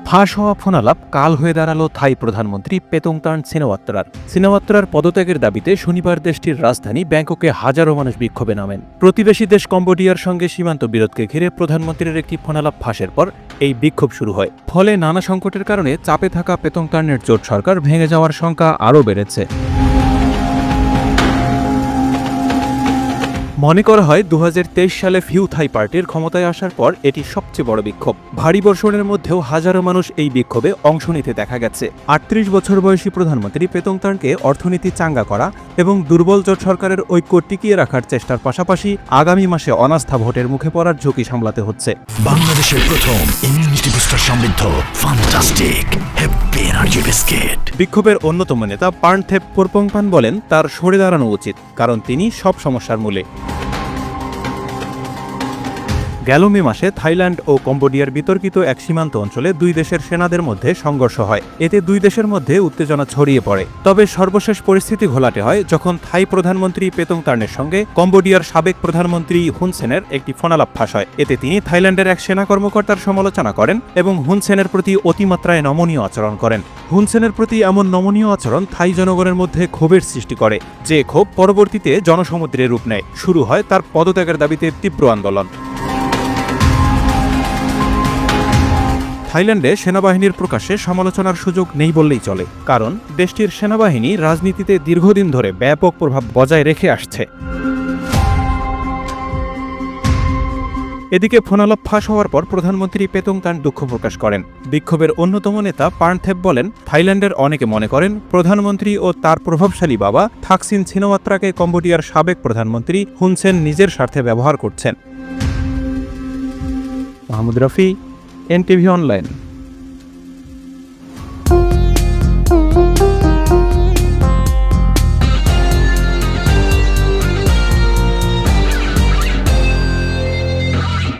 ফাঁস হওয়া ফোনালাপ কাল হয়ে দাঁড়ালো থাই প্রধানমন্ত্রী পেতোংতার্ন সিনাওয়াত্রার। সিনাওয়াত্রার পদত্যাগের দাবিতে শনিবার দেশটির রাজধানী ব্যাংককে হাজারো মানুষ বিক্ষোভে নামেন। প্রতিবেশী দেশ কম্বোডিয়ার সঙ্গে সীমান্ত বিরোধকে ঘিরে প্রধানমন্ত্রীর একটি ফোনালাপ ফাঁসের পর এই বিক্ষোভ শুরু হয়। ফলে নানা সংকটের কারণে চাপে থাকা পেতোংতার্নের জোট সরকার ভেঙে যাওয়ার শঙ্কা আরও বেড়েছে। মনে করা হয় 2023 সালে ফিউ থাই পার্টির ক্ষমতায় আসার পর এটি সবচেয়ে বড় বিক্ষোভ। ভারী বর্ষণের মধ্যেও হাজারো মানুষ এই বিক্ষোভে অংশ নিতে দেখা গেছে। 38 বছর বয়সী প্রধানমন্ত্রী পেতোংতার্নকে অর্থনীতি চাঙ্গা করা এবং দুর্বল জোট সরকারের ঐক্য টিকিয়ে রাখার চেষ্টার পাশাপাশি আগামী মাসে অনাস্থা ভোটের মুখে পড়ার ঝুঁকি সামলাতে হচ্ছে। বাংলাদেশের প্রথম ইমিউনিটি বুস্টার সমৃদ্ধ ফ্যান্টাস্টিক হ্যাপি এনার্জি বিস্কিট। বিক্ষোভের অন্যতম নেতা পার্নথেপ পোরপংপান বলেন তার সরে দাঁড়ানো উচিত, কারণ তিনি সব সমস্যার মূলে। গেল মে মাসে থাইল্যান্ড ও কম্বোডিয়ার বিতর্কিত এক সীমান্ত অঞ্চলে দুই দেশের সেনাদের মধ্যে সংঘর্ষ হয়। এতে দুই দেশের মধ্যে উত্তেজনা ছড়িয়ে পড়ে। তবে সর্বশেষ পরিস্থিতি ঘোলাটে হয় যখন থাই প্রধানমন্ত্রী পেতোংতার্নের সঙ্গে কম্বোডিয়ার সাবেক প্রধানমন্ত্রী হুন সেনের একটি ফোনালাপ ফাঁস হয়। এতে তিনি থাইল্যান্ডের এক সেনা কর্মকর্তার সমালোচনা করেন এবং হুন সেনের প্রতি অতিমাত্রায় নমনীয় আচরণ করেন। হুন সেনের প্রতি এমন নমনীয় আচরণ থাই জনগণের মধ্যে ক্ষোভের সৃষ্টি করে, যে ক্ষোভ পরবর্তীতে জনসমুদ্রে রূপ নেয়। শুরু হয় তার পদত্যাগের দাবিতে তীব্র আন্দোলন। থাইল্যান্ডে সেনাবাহিনীর প্রকাশ্যে সমালোচনার সুযোগ নেই বললেই চলে, কারণ দেশটির সেনাবাহিনী রাজনীতিতে দীর্ঘদিন ধরে ব্যাপক প্রভাব বজায় রেখে আসছে। এদিকে ফোনালাপ ফাঁস হওয়ার পর প্রধানমন্ত্রী পেতোংতার্ন দুঃখ প্রকাশ করেন। বিক্ষোভের অন্যতম নেতা পার্নথেপ বলেন, থাইল্যান্ডের অনেকে মনে করেন প্রধানমন্ত্রী ও তার প্রভাবশালী বাবা থাকসিন সিনাওয়াত্রাকে কম্বোডিয়ার সাবেক প্রধানমন্ত্রী হুন সেন নিজের স্বার্থে ব্যবহার করছেন। Mahmud Rafi, NTV online.